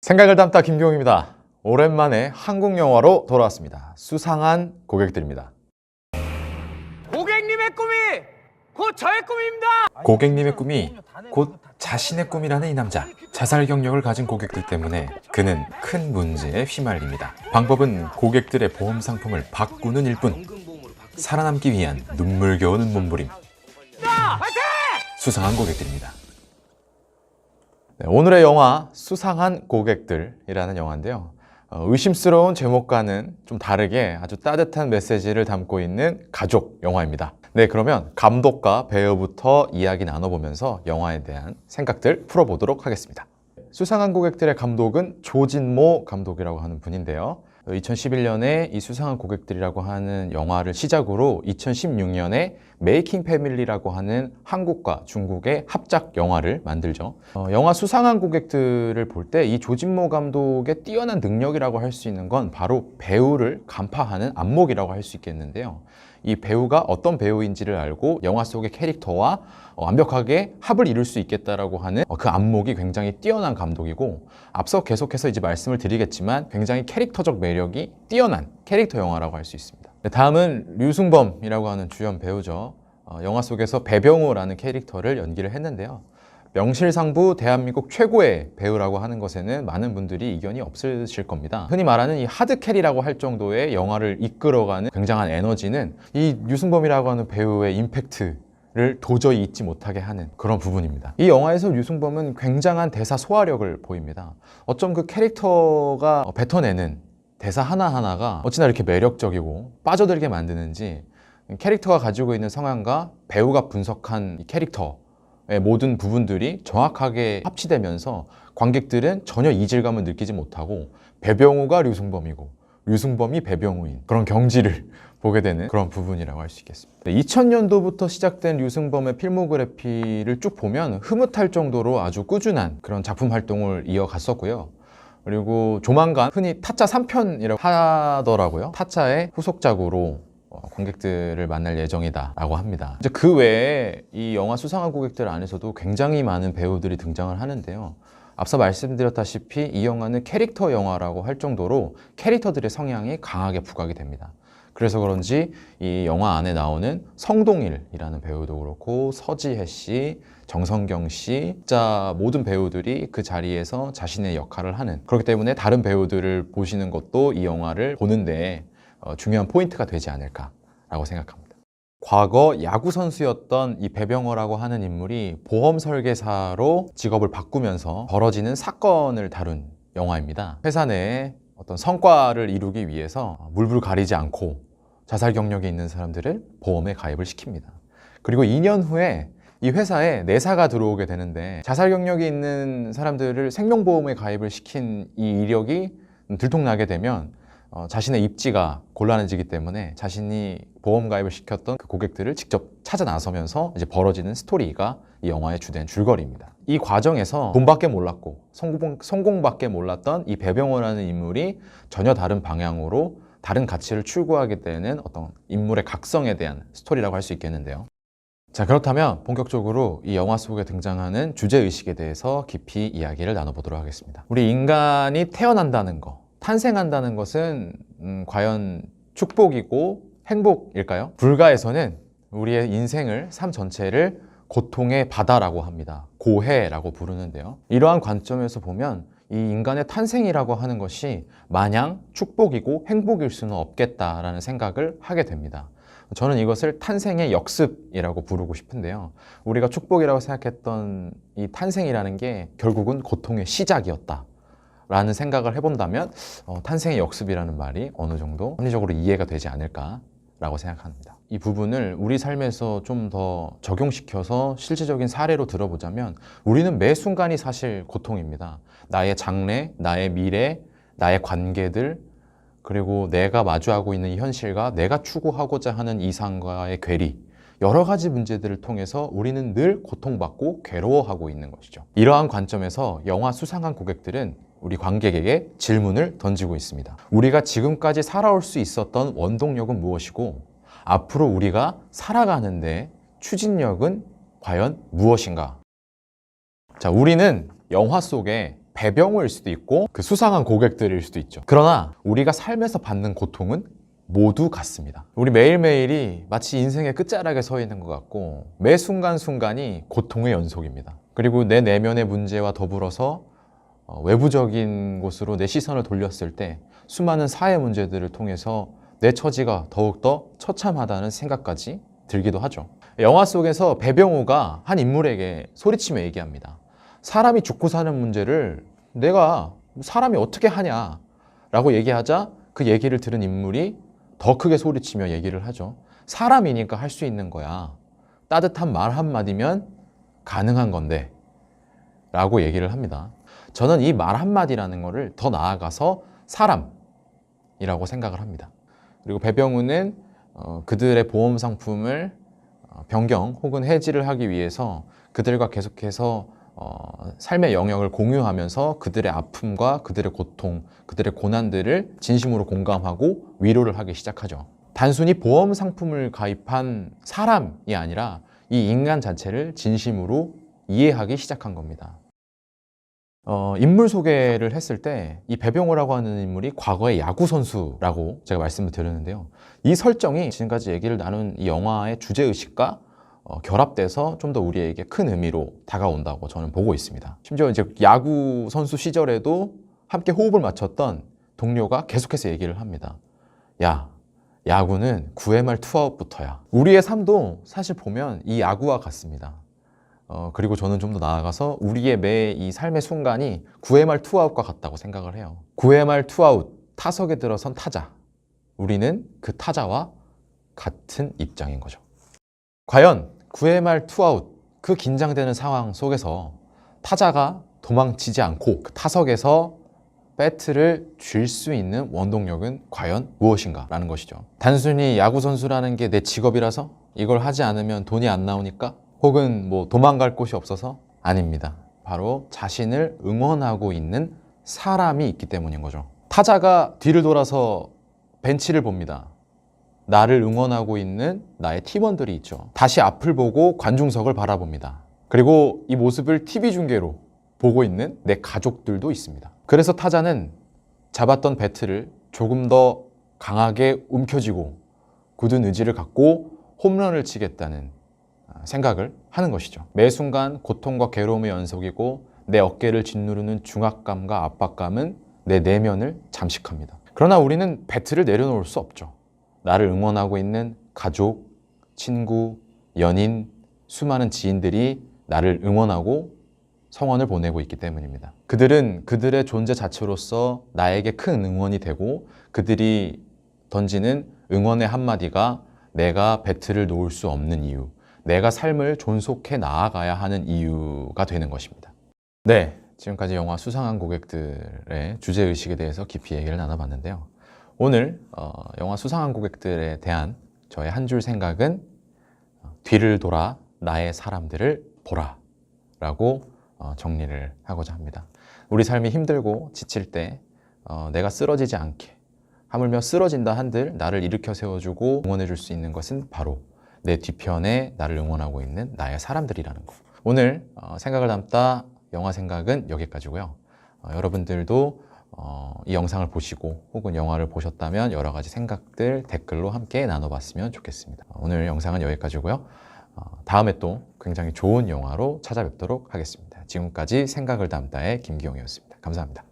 생각을 담다 김경입니다. 오랜만에 한국 영화로 돌아왔습니다. 수상한 고객들입니다. 고객님의 꿈이 곧 저의 꿈입니다. 고객님의 꿈이 곧 자신의 꿈이라는 이 남자. 자살 경력을 가진 고객들 때문에 그는 큰 문제에 휘말립니다. 방법은 고객들의 보험 상품을 바꾸는 일뿐. 살아남기 위한 눈물겨운 몸부림. 수상한 고객들입니다. 네, 오늘의 영화 수상한 고객들이라는 영화인데요. 의심스러운 제목과는 좀 다르게 아주 따뜻한 메시지를 담고 있는 가족 영화입니다. 네, 그러면 감독과 배우부터 이야기 나눠보면서 영화에 대한 생각들 풀어보도록 하겠습니다. 수상한 고객들의 감독은 조진모 감독이라고 하는 분인데요. 2011년에 이 수상한 고객들이라고 하는 영화를 시작으로 2016년에 메이킹 패밀리라고 하는 한국과 중국의 합작 영화를 만들죠. 영화 수상한 고객들을 볼 때 이 조진모 감독의 뛰어난 능력이라고 할 수 있는 건 바로 배우를 간파하는 안목이라고 할 수 있겠는데요. 이 배우가 어떤 배우인지를 알고 영화 속의 캐릭터와 완벽하게 합을 이룰 수 있겠다라고 하는 그 안목이 굉장히 뛰어난 감독이고, 앞서 계속해서 이제 말씀을 드리겠지만 굉장히 캐릭터적 매력이 뛰어난 캐릭터 영화라고 할 수 있습니다. 다음은 류승범이라고 하는 주연 배우죠. 영화 속에서 배병우라는 캐릭터를 연기를 했는데요. 명실상부 대한민국 최고의 배우라고 하는 것에는 많은 분들이 이견이 없으실 겁니다. 흔히 말하는 이 하드캐리라고 할 정도의 영화를 이끌어가는 굉장한 에너지는 이 류승범이라고 하는 배우의 임팩트를 도저히 잊지 못하게 하는 그런 부분입니다. 이 영화에서 류승범은 굉장한 대사 소화력을 보입니다. 어쩜 그 캐릭터가 뱉어내는 대사 하나하나가 어찌나 이렇게 매력적이고 빠져들게 만드는지, 캐릭터가 가지고 있는 성향과 배우가 분석한 이 캐릭터 모든 부분들이 정확하게 합치되면서 관객들은 전혀 이질감을 느끼지 못하고 배병우가 류승범이고 류승범이 배병우인 그런 경지를 보게 되는 그런 부분이라고 할 수 있겠습니다. 2000년도부터 시작된 류승범의 필모그래피를 쭉 보면 흐뭇할 정도로 아주 꾸준한 그런 작품 활동을 이어갔었고요. 그리고 조만간 흔히 타짜 3편이라고 하더라고요. 타짜의 후속작으로 관객들을 만날 예정이다 라고 합니다. 이제 그 외에 이 영화 수상한 고객들 안에서도 굉장히 많은 배우들이 등장을 하는데요. 앞서 말씀드렸다시피 이 영화는 캐릭터 영화라고 할 정도로 캐릭터들의 성향이 강하게 부각이 됩니다. 그래서 그런지 이 영화 안에 나오는 성동일이라는 배우도 그렇고 서지혜 씨, 정성경 씨, 진짜 모든 배우들이 그 자리에서 자신의 역할을 하는, 그렇기 때문에 다른 배우들을 보시는 것도 이 영화를 보는데 중요한 포인트가 되지 않을까라고 생각합니다. 과거 야구 선수였던 이 배병호라고 하는 인물이 보험 설계사로 직업을 바꾸면서 벌어지는 사건을 다룬 영화입니다. 회사 내에 어떤 성과를 이루기 위해서 물불 가리지 않고 자살 경력이 있는 사람들을 보험에 가입을 시킵니다. 그리고 2년 후에 이 회사에 내사가 들어오게 되는데, 자살 경력이 있는 사람들을 생명보험에 가입을 시킨 이 이력이 들통나게 되면 자신의 입지가 곤란해지기 때문에 자신이 보험 가입을 시켰던 그 고객들을 직접 찾아 나서면서 이제 벌어지는 스토리가 이 영화의 주된 줄거리입니다. 이 과정에서 돈밖에 몰랐고 성공밖에 몰랐던 이 배병호라는 인물이 전혀 다른 방향으로 다른 가치를 추구하게 되는 어떤 인물의 각성에 대한 스토리라고 할 수 있겠는데요. 자, 그렇다면 본격적으로 이 영화 속에 등장하는 주제의식에 대해서 깊이 이야기를 나눠보도록 하겠습니다. 우리 인간이 태어난다는 거, 탄생한다는 것은 과연 축복이고 행복일까요? 불가에서는 우리의 인생을, 삶 전체를 고통의 바다라고 합니다. 고해라고 부르는데요. 이러한 관점에서 보면 이 인간의 탄생이라고 하는 것이 마냥 축복이고 행복일 수는 없겠다라는 생각을 하게 됩니다. 저는 이것을 탄생의 역습이라고 부르고 싶은데요. 우리가 축복이라고 생각했던 이 탄생이라는 게 결국은 고통의 시작이었다 라는 생각을 해본다면 탄생의 역습이라는 말이 어느 정도 합리적으로 이해가 되지 않을까라고 생각합니다. 이 부분을 우리 삶에서 좀 더 적용시켜서 실제적인 사례로 들어보자면, 우리는 매 순간이 사실 고통입니다. 나의 장래, 나의 미래, 나의 관계들, 그리고 내가 마주하고 있는 이 현실과 내가 추구하고자 하는 이상과의 괴리, 여러 가지 문제들을 통해서 우리는 늘 고통받고 괴로워하고 있는 것이죠. 이러한 관점에서 영화 수상한 고객들은 우리 관객에게 질문을 던지고 있습니다. 우리가 지금까지 살아올 수 있었던 원동력은 무엇이고, 앞으로 우리가 살아가는데 추진력은 과연 무엇인가? 자, 우리는 영화 속에 배병우일 수도 있고 그 수상한 고객들일 수도 있죠. 그러나 우리가 삶에서 받는 고통은 모두 같습니다. 우리 매일매일이 마치 인생의 끝자락에 서 있는 것 같고 매 순간순간이 고통의 연속입니다. 그리고 내 내면의 문제와 더불어서 외부적인 곳으로 내 시선을 돌렸을 때 수많은 사회 문제들을 통해서 내 처지가 더욱더 처참하다는 생각까지 들기도 하죠. 영화 속에서 배병우가 한 인물에게 소리치며 얘기합니다. 사람이 죽고 사는 문제를 내가 사람이 어떻게 하냐 라고 얘기하자 그 얘기를 들은 인물이 더 크게 소리치며 얘기를 하죠. 사람이니까 할 수 있는 거야. 따뜻한 말 한마디면 가능한 건데 라고 얘기를 합니다. 저는 이 말 한마디라는 거를 더 나아가서 사람이라고 생각을 합니다. 그리고 배병우는 그들의 보험 상품을 변경 혹은 해지를 하기 위해서 그들과 계속해서 삶의 영역을 공유하면서 그들의 아픔과 그들의 고통, 그들의 고난들을 진심으로 공감하고 위로를 하기 시작하죠. 단순히 보험 상품을 가입한 사람이 아니라 이 인간 자체를 진심으로 이해하기 시작한 겁니다. 인물 소개를 했을 때 이 배병우라고 하는 인물이 과거의 야구 선수라고 제가 말씀을 드렸는데요. 이 설정이 지금까지 얘기를 나눈 이 영화의 주제의식과 결합돼서 좀 더 우리에게 큰 의미로 다가온다고 저는 보고 있습니다. 심지어 이제 야구 선수 시절에도 함께 호흡을 맞췄던 동료가 계속해서 얘기를 합니다. 야, 야구는 9회 말 투아웃부터야. 우리의 삶도 사실 보면 이 야구와 같습니다. 그리고 저는 좀 더 나아가서 우리의 매 이 삶의 순간이 9회 말 투아웃과 같다고 생각을 해요. 9회 말 투아웃, 타석에 들어선 타자. 우리는 그 타자와 같은 입장인 거죠. 과연 9회 말 투아웃, 그 긴장되는 상황 속에서 타자가 도망치지 않고 그 타석에서 배트를 쥘 수 있는 원동력은 과연 무엇인가 라는 것이죠. 단순히 야구 선수라는 게 내 직업이라서 이걸 하지 않으면 돈이 안 나오니까 혹은 뭐 도망갈 곳이 없어서 아닙니다. 바로 자신을 응원하고 있는 사람이 있기 때문인 거죠. 타자가 뒤를 돌아서 벤치를 봅니다. 나를 응원하고 있는 나의 팀원들이 있죠. 다시 앞을 보고 관중석을 바라봅니다. 그리고 이 모습을 TV 중계로 보고 있는 내 가족들도 있습니다. 그래서 타자는 잡았던 배트를 조금 더 강하게 움켜쥐고 굳은 의지를 갖고 홈런을 치겠다는 생각을 하는 것이죠. 매 순간 고통과 괴로움의 연속이고 내 어깨를 짓누르는 중압감과 압박감은 내 내면을 잠식합니다. 그러나 우리는 배트를 내려놓을 수 없죠. 나를 응원하고 있는 가족, 친구, 연인, 수많은 지인들이 나를 응원하고 성원을 보내고 있기 때문입니다. 그들은 그들의 존재 자체로서 나에게 큰 응원이 되고 그들이 던지는 응원의 한마디가 내가 배트를 놓을 수 없는 이유, 내가 삶을 존속해 나아가야 하는 이유가 되는 것입니다. 네, 지금까지 영화 수상한 고객들의 주제의식에 대해서 깊이 얘기를 나눠봤는데요. 오늘 영화 수상한 고객들에 대한 저의 한 줄 생각은 뒤를 돌아 나의 사람들을 보라 라고 정리를 하고자 합니다. 우리 삶이 힘들고 지칠 때 내가 쓰러지지 않게, 하물며 쓰러진다 한들 나를 일으켜 세워주고 응원해 줄 수 있는 것은 바로 내 뒤편에 나를 응원하고 있는 나의 사람들이라는 거. 오늘 생각을 담다 영화 생각은 여기까지고요. 여러분들도 이 영상을 보시고 혹은 영화를 보셨다면 여러 가지 생각들 댓글로 함께 나눠봤으면 좋겠습니다. 오늘 영상은 여기까지고요. 다음에 또 굉장히 좋은 영화로 찾아뵙도록 하겠습니다. 지금까지 생각을 담다의 김기용이었습니다. 감사합니다.